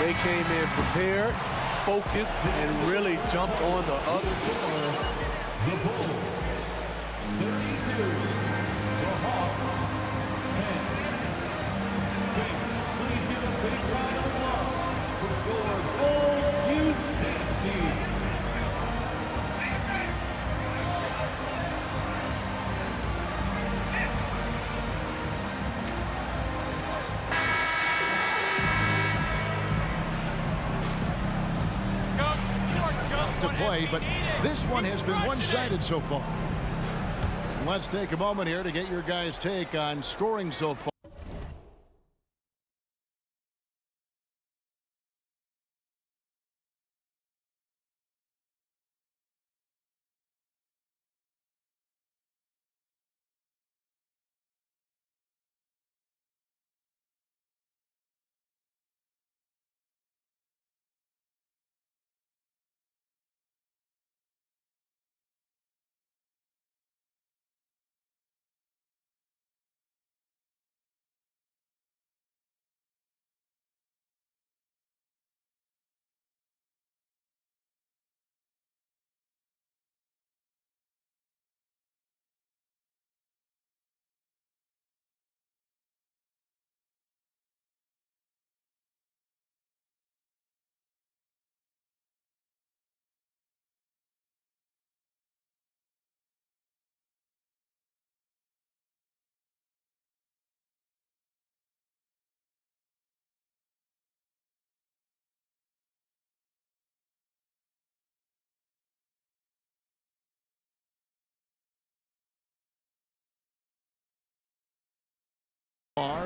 They came in prepared, focused, and really jumped on the other. The Bulls, 32, the Hawks, 10. Fans, please give a big round of applause for your Bulls Youth Team. To play, but this one has been one-sided so far. And let's take a moment here to get your guys' take on scoring so far.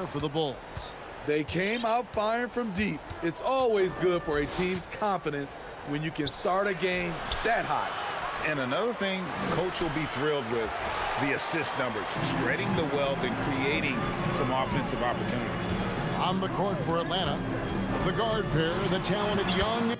For the Bulls. They came out firing from deep. It's always good for a team's confidence when you can start a game that hot. And another thing, coach will be thrilled with the assist numbers, spreading the wealth and creating some offensive opportunities. On the court for Atlanta, the guard pair, the talented young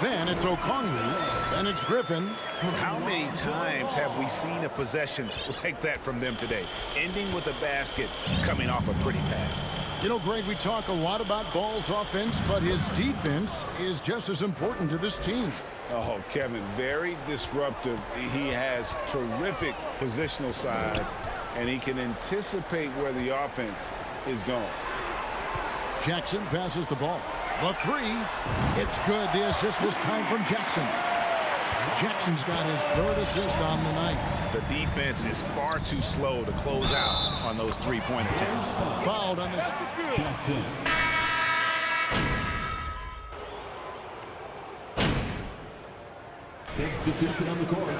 Then it's Okongwu. Then it's Griffin. How many times have we seen a possession like that from them today? Ending with a basket, coming off a pretty pass. You know, Greg, we talk a lot about Ball's offense, but his defense is just as important to this team. Oh, Kevin, very disruptive. He has terrific positional size, and he can anticipate where the offense is going. Jackson passes the ball. The three. It's good. The assist this time from Jackson. Jackson's got his third assist on the night. The defense is far too slow to close out on those three-point attempts. Fouled on this. Jackson. Substitution on the court.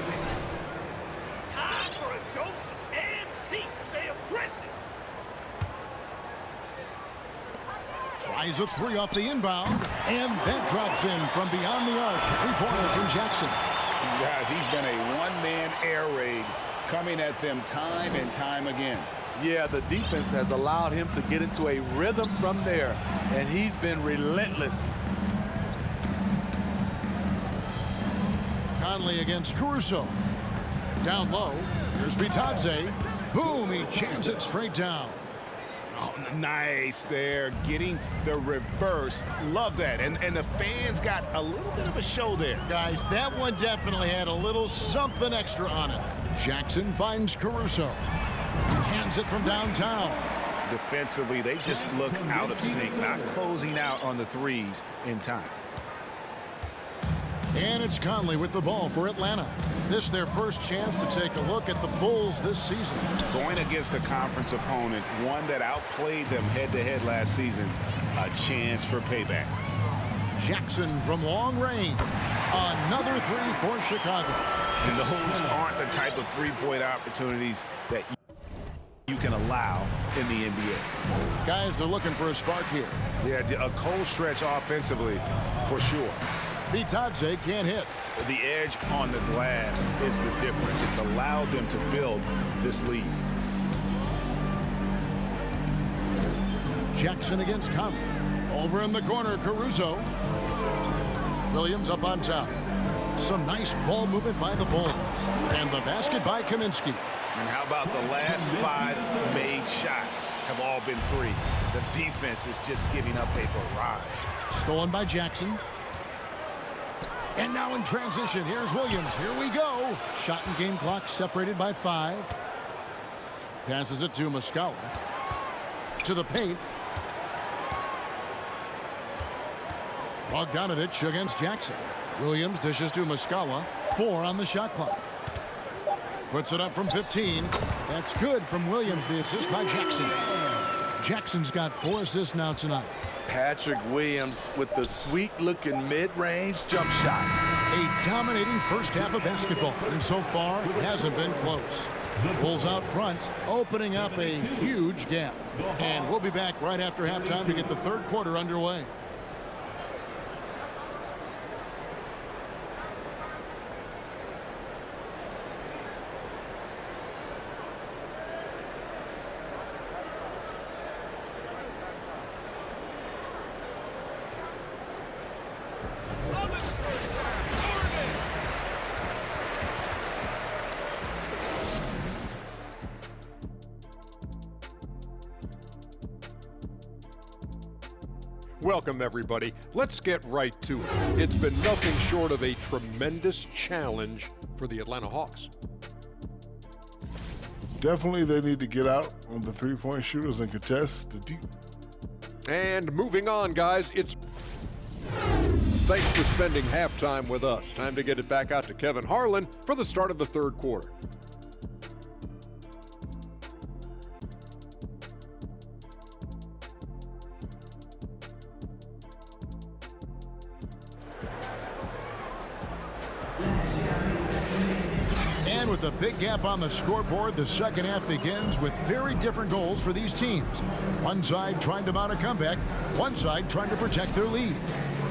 Time for a dose and peace. Stay aggressive. Tries a three off the inbound. And that drops in from beyond the arc. Three-pointer from Jackson. Guys, he's been a one-man air raid coming at them time and time again. Yeah, the defense has allowed him to get into a rhythm from there, and he's been relentless. Conley against Caruso. Down low. Here's Bitadze. Boom, he jams it straight down. Oh, nice there, getting the reverse. Love that. And the fans got a little bit of a show there. Guys, that one definitely had a little something extra on it. Jackson finds Caruso. Hands it from downtown. Defensively, they just look out of sync, not closing out on the threes in time. And it's Conley with the ball for Atlanta. This their first chance to take a look at the Bulls this season. Going against a conference opponent, one that outplayed them head-to-head last season, a chance for payback. Jackson from long range. Another three for Chicago. And those aren't the type of three-point opportunities that you can allow in the NBA. Guys are looking for a spark here. Yeah, a cold stretch offensively for sure. Bitadze can't hit. The edge on the glass is the difference. It's allowed them to build this lead. Jackson against Conley. Over in the corner, Caruso. Williams up on top. Some nice ball movement by the Bulls. And the basket by Kaminsky. And how about the last 5 made shots have all been threes? The defense is just giving up a barrage. Stolen by Jackson. And now in transition, here's Williams. Here we go. Shot and game clock separated by 5. Passes it to Muscala. To the paint. Bogdanovich against Jackson. Williams dishes to Muscala. 4 on the shot clock. Puts it up from 15. That's good from Williams. The assist by Jackson. Jackson's got 4 assists now tonight. Patrick Williams with the sweet-looking mid-range jump shot. A dominating first half of basketball, and so far it hasn't been close. Bulls out front, opening up a huge gap. And we'll be back right after halftime to get the third quarter underway. Welcome, everybody. Let's get right to it. It's been nothing short of a tremendous challenge for the Atlanta Hawks. Definitely they need to get out on the three-point shooters and contest the deep. And moving on, guys, it's... Thanks for spending halftime with us. Time to get it back out to Kevin Harlan for the start of the third quarter. And with a big gap on the scoreboard, the second half begins with very different goals for these teams. One side trying to mount a comeback, one side trying to protect their lead.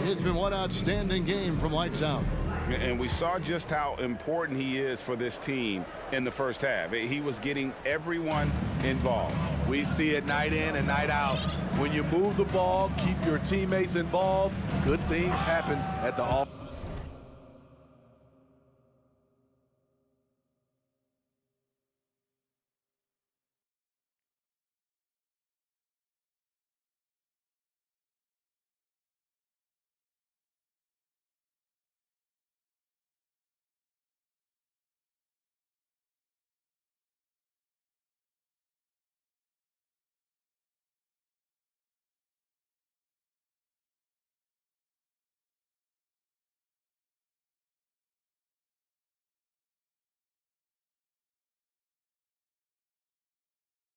It's been one outstanding game from Lights Out. And we saw just how important he is for this team in the first half. He was getting everyone involved. We see it night in and night out. When you move the ball, keep your teammates involved, good things happen at the off.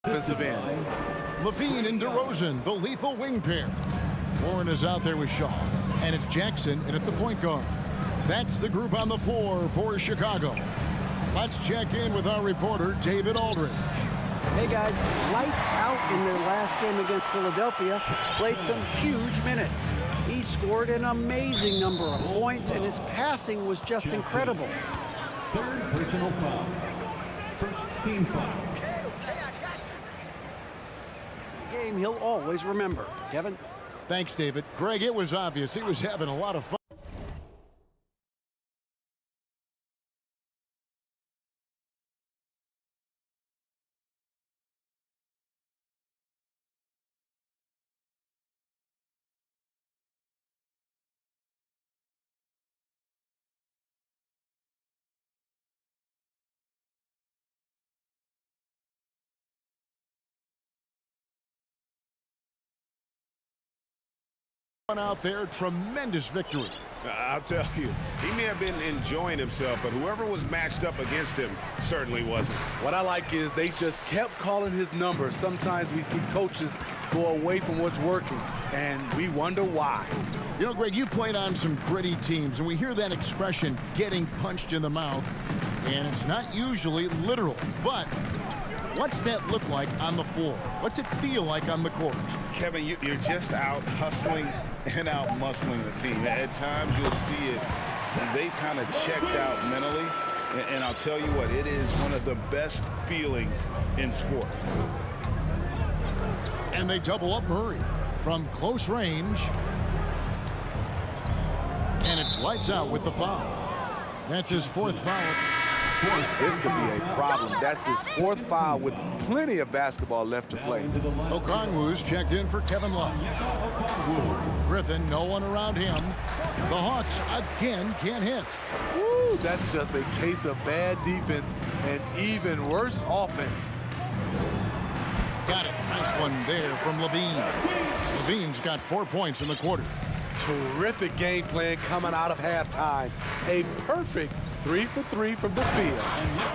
defensive end. Levine and DeRozan, the lethal wing pair. Warren is out there with Shaw, and it's Jackson in at the point guard. That's the group on the floor for Chicago. Let's check in with our reporter, David Aldridge. Hey guys, lights out in their last game against Philadelphia. Played some huge minutes. He scored an amazing number of points, and his passing was just incredible. Third personal foul. First team foul. A game he'll always remember. Kevin? Thanks, David. Greg, it was obvious he was having a lot of fun. Out there, tremendous victory. I'll tell you, he may have been enjoying himself, but whoever was matched up against him certainly wasn't. What I like is they just kept calling his number. Sometimes we see coaches go away from what's working, and we wonder why. You know, Greg, you played on some gritty teams, and we hear that expression, getting punched in the mouth, and it's not usually literal, but what's that look like on the floor? What's it feel like on the court? Kevin, you're just out hustling and out muscling the team. At times you'll see it, they kind of checked out mentally, and I'll tell you what, it is one of the best feelings in sport. And they double up Murray from close range. And it's lights out with the foul. That's his fourth foul. This could be a problem. That's his fourth foul with plenty of basketball left to play. Okongwu's checked in for Kevin Love. Griffin, no one around him. The Hawks again can't hit. Woo, that's just a case of bad defense and even worse offense. Got it. Nice one there from Levine. Levine's got 4 points in the quarter. Terrific game plan coming out of halftime. A perfect 3 for 3 from the field.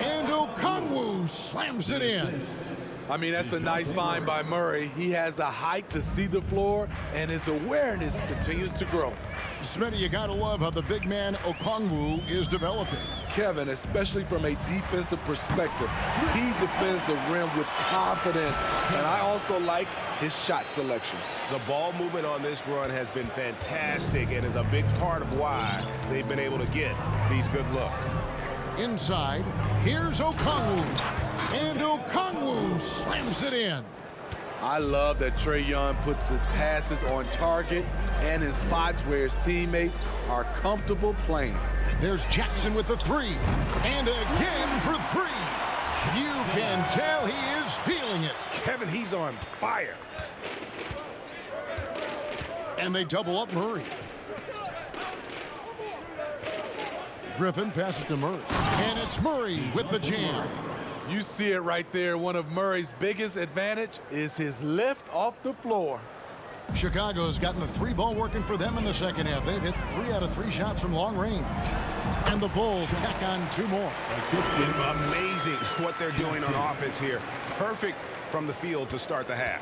And Okongwu slams it in. I mean, that's a nice find by Murray. He has the height to see the floor, and his awareness continues to grow. Smitty, you gotta love how the big man Okongwu is developing. Kevin, especially from a defensive perspective, he defends the rim with confidence, and I also like his shot selection. The ball movement on this run has been fantastic and is a big part of why they've been able to get these good looks. Inside, here's Okongwu. And Okongwu slams it in. I love that Trae Young puts his passes on target and in spots where his teammates are comfortable playing. There's Jackson with the three. And again for three. You can tell he is feeling it. Kevin, he's on fire. And they double up Murray. Griffin passes to Murray. And it's Murray with the jam. You see it right there. One of Murray's biggest advantage is his lift off the floor. Chicago's gotten the three ball working for them in the second half. They've hit 3 out of 3 shots from long range. And the Bulls tack on 2 more. Amazing what they're doing on offense here. Perfect from the field to start the half.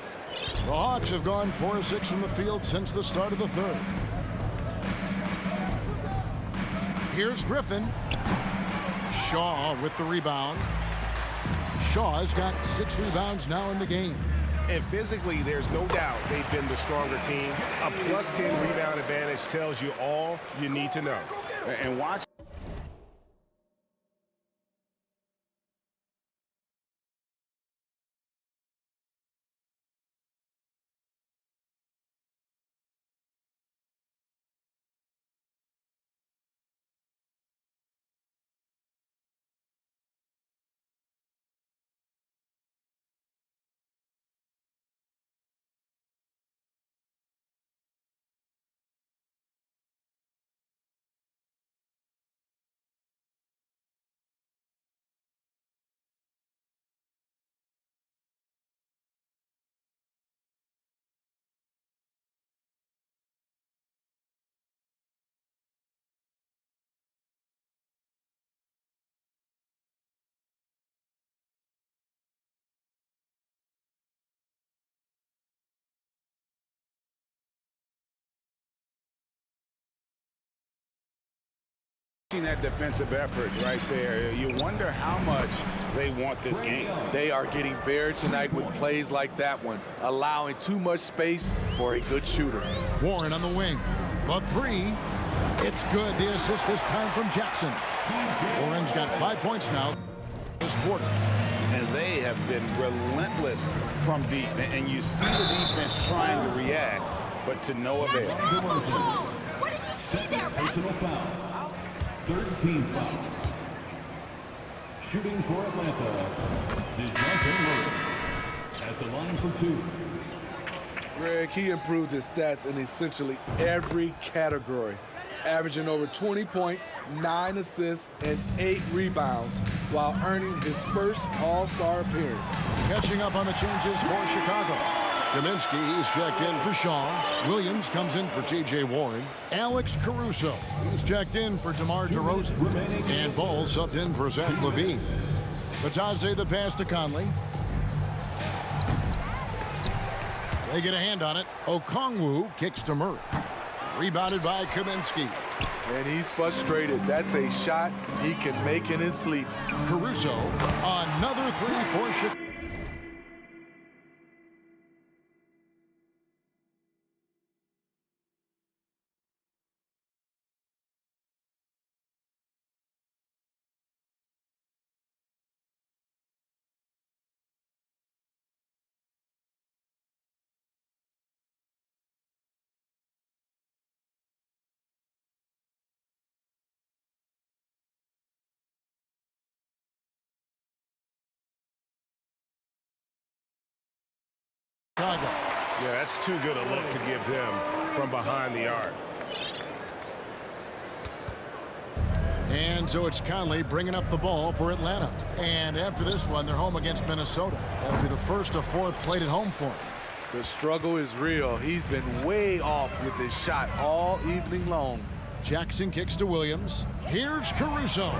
The Hawks have gone 4 of 6 from the field since the start of the third. Here's Griffin. Shaw with the rebound. Shaw's got 6 rebounds now in the game. And physically, there's no doubt they've been the stronger team. A +10 rebound advantage tells you all you need to know. And watch. That defensive effort right there, you wonder how much they want this game. They are getting buried tonight with plays like that one, allowing too much space for a good shooter. Warren on the wing. The three. It's good. The assist this time from Jackson. Warren's got 5 points now this quarter. And they have been relentless from deep. And you see the defense trying to react, but to no avail. What did you see there, personal foul. 13 foul. Shooting for Atlanta, DeJounte Murray at the line for 2. Greg, he improved his stats in essentially every category, averaging over 20 points, 9 assists, and 8 rebounds, while earning his first All-Star appearance. Catching up on the changes for Chicago. Kaminsky is checked in for Shaw. Williams comes in for T.J. Warren. Alex Caruso is checked in for DeMar DeRozan. And Ball subbed in for Zach LaVine. Batadze the pass to Conley. They get a hand on it. Okongwu kicks to Murray. Rebounded by Kaminsky. And he's frustrated. That's a shot he can make in his sleep. Caruso, another three for Chicago. Yeah, that's too good a look to give him from behind the arc. And so it's Conley bringing up the ball for Atlanta. And after this one, they're home against Minnesota. That'll be the first of 4 played at home for him. The struggle is real. He's been way off with his shot all evening long. Jackson kicks to Williams. Here's Caruso.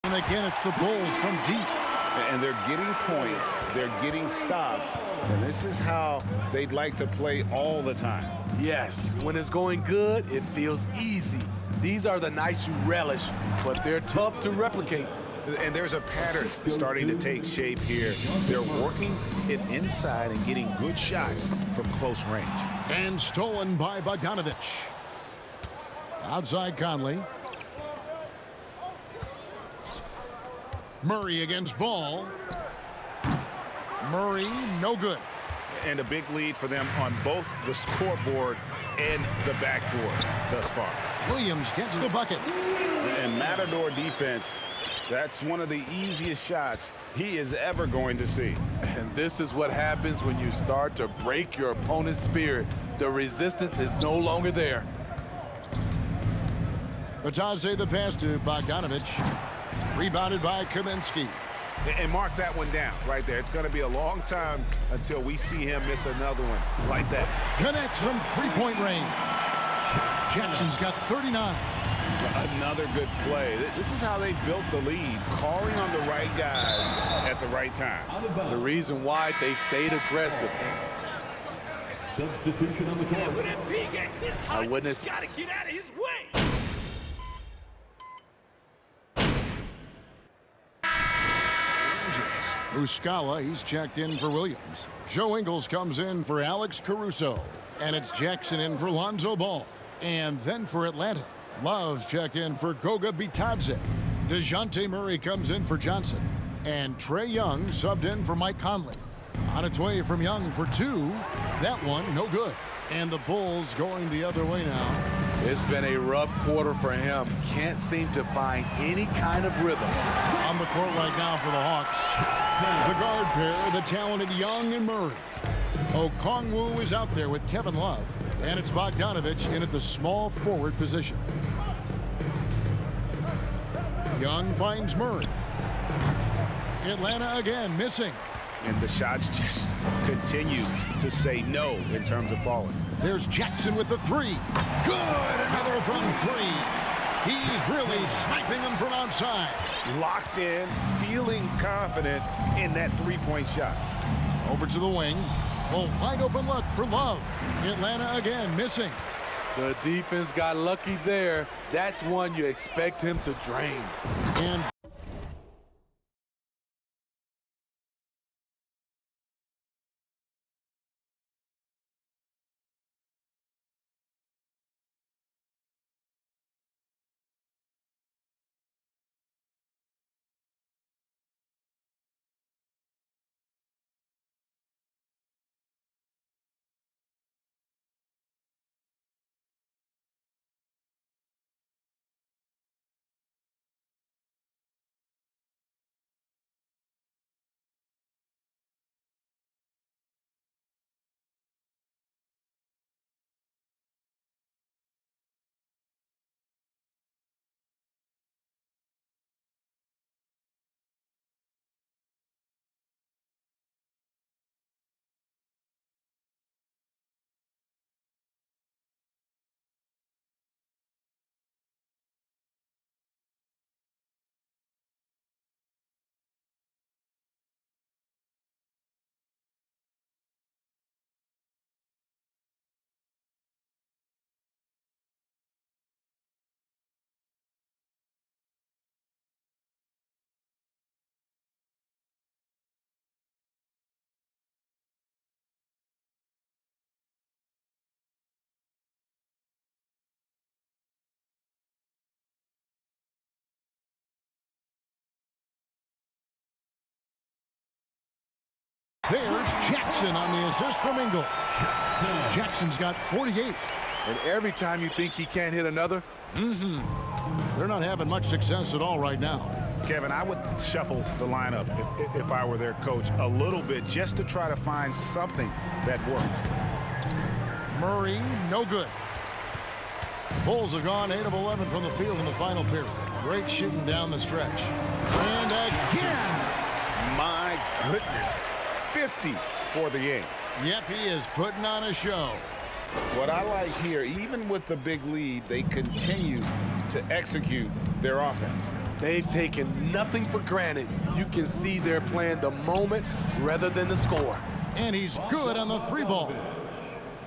And again, it's the Bulls from deep. And they're getting points, they're getting stops, and this is how they'd like to play all the time. Yes, when it's going good, it feels easy. These are the nights you relish, but they're tough to replicate. And there's a pattern starting to take shape here. They're working it inside and getting good shots from close range. And stolen by Bogdanovich. Outside Conley. Murray against Ball. Murray, no good. And a big lead for them on both the scoreboard and the backboard thus far. Williams gets the bucket. And Matador defense, that's one of the easiest shots he is ever going to see. And this is what happens when you start to break your opponent's spirit. The resistance is no longer there. Batadze the pass to Bogdanovich. Rebounded by Kaminsky. And mark that one down right there. It's going to be a long time until we see him miss another one like that. Connects from three-point range. Jackson's got 39. Another good play. This is how they built the lead, calling on the right guys at the right time. The reason why they've stayed aggressive. Substitution on the court. When that big X this hot, you witnessed- gotta get out of his way. Muscala, he's checked in for Williams. Joe Ingles comes in for Alex Caruso. And it's Jackson in for Lonzo Ball. And then for Atlanta, Love's checked in for Goga Bitadze. DeJounte Murray comes in for Johnson. And Trae Young subbed in for Mike Conley. On its way from Young for two. That one, no good. And the Bulls going the other way now. It's been a rough quarter for him. Can't seem to find any kind of rhythm. On the court right now for the Hawks. The guard pair, the talented Young and Murray. Okongwu is out there with Kevin Love. And it's Bogdanovich in at the small forward position. Young finds Murray. Atlanta again missing. And the shots just continue to say no in terms of falling. There's Jackson with the three. Good! Another from three. He's really sniping them from outside. Locked in, feeling confident in that three-point shot. Over to the wing. A wide open look for Love. Atlanta again missing. The defense got lucky there. That's one you expect him to drain. And there's Jackson on the assist from Ingles. Jackson's got 48. And every time you think he can't hit another, They're not having much success at all right now. Kevin, I would shuffle the lineup if I were their coach a little bit just to try to find something that works. Murray, no good. Bulls have gone 8 of 11 from the field in the final period. Great shooting down the stretch. And again. My goodness. 50 for the game. Yep, he is putting on a show. What I like here, even with the big lead, they continue to execute their offense. they've taken nothing for granted. You can see they're playing the moment rather than the score. And he's good on the three ball.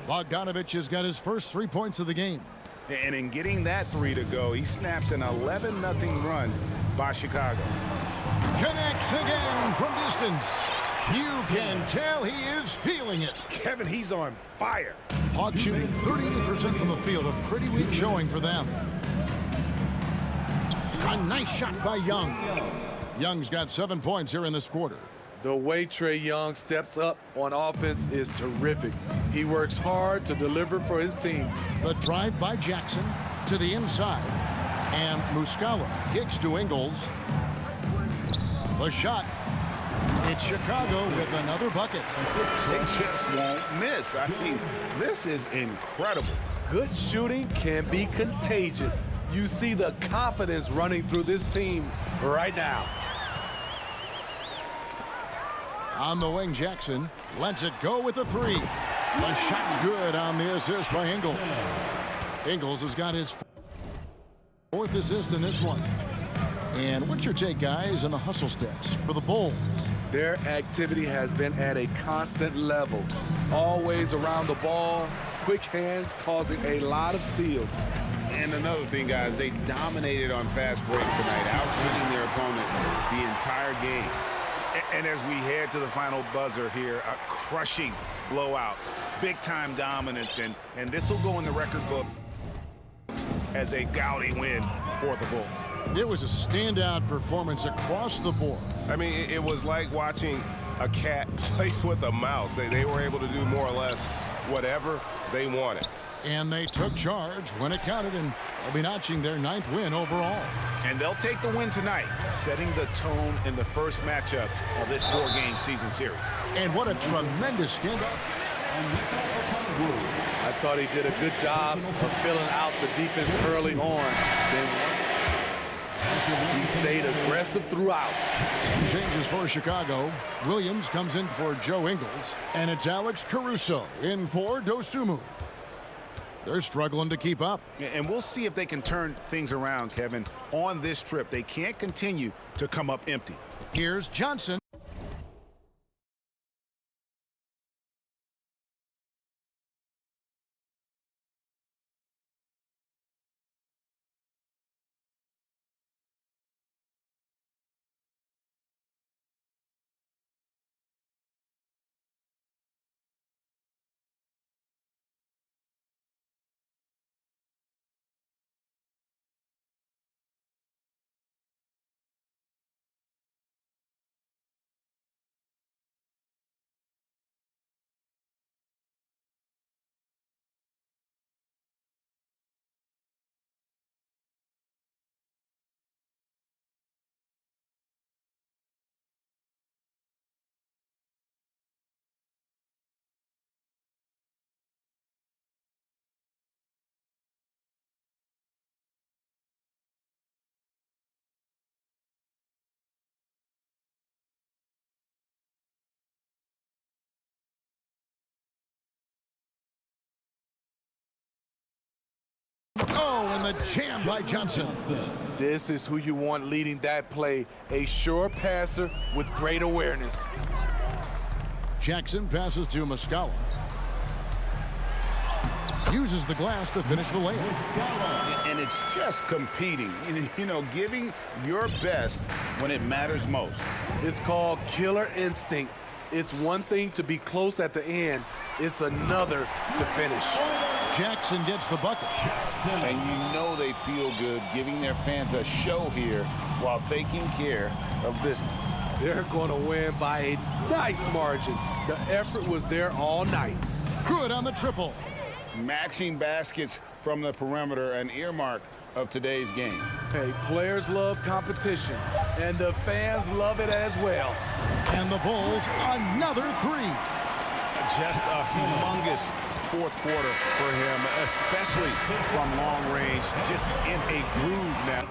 Bogdanovich has got his first 3 points of the game. And in getting that three to go, he snaps an 11-0 run by Chicago. Connects again from distance. You can tell he is feeling it. Kevin, he's on fire. Hawks shooting 38% from the field, a pretty weak showing for them. A nice shot by Young. Young's got 7 points here in this quarter. The way Trae Young steps up on offense is terrific. He works hard to deliver for his team. The drive by Jackson. to the inside. And Muscala kicks to Ingles. The shot. It's Chicago with another bucket. They just won't miss. I mean, this is incredible. Good shooting can be contagious. You see the confidence running through this team right now. On the wing, Jackson lets it go with a three. The shot's good on the assist by Ingles. Ingles has got his fourth assist in this one. And what's your take, guys, on the hustle stats for the Bulls? Their activity has been at a constant level. Always around the ball, quick hands causing a lot of steals. And another thing, guys, they dominated on fast breaks tonight, outwitting their opponent the entire game. And as we head to the final buzzer here, a crushing blowout, big-time dominance, and this will go in the record book as a gaudy win for the Bulls. It was a standout performance across the board. I mean, it was like watching a cat play with a mouse. They were able to do more or less whatever they wanted. And they took charge when it counted, and they'll be notching their 9th win overall. And they'll take the win tonight, setting the tone in the first matchup of this 4-game season series. And what a tremendous standout. I thought he did a good job of filling out the defense early on. He stayed aggressive throughout. Some changes for Chicago. Williams comes in for Joe Ingles, and it's Alex Caruso in for Dosunmu. They're struggling to keep up. And we'll see if they can turn things around, Kevin. On this trip, they can't continue to come up empty. Here's Johnson. Oh, and the jam by Johnson. This is who you want leading that play, a sure passer with great awareness. Jackson passes to Muscala. Uses the glass to finish the layup. And it's just competing, you know, giving your best when it matters most. It's called killer instinct. It's one thing to be close at the end. It's another to finish. Jackson gets the bucket. And you know they feel good giving their fans a show here while taking care of business. They're going to win by a nice margin. The effort was there all night. Good on the triple. Matching baskets from the perimeter, an earmark of today's game. Hey, players love competition, and the fans love it as well. And the Bulls, another three. Just a humongous fourth quarter for him, especially from long range, just in a groove now.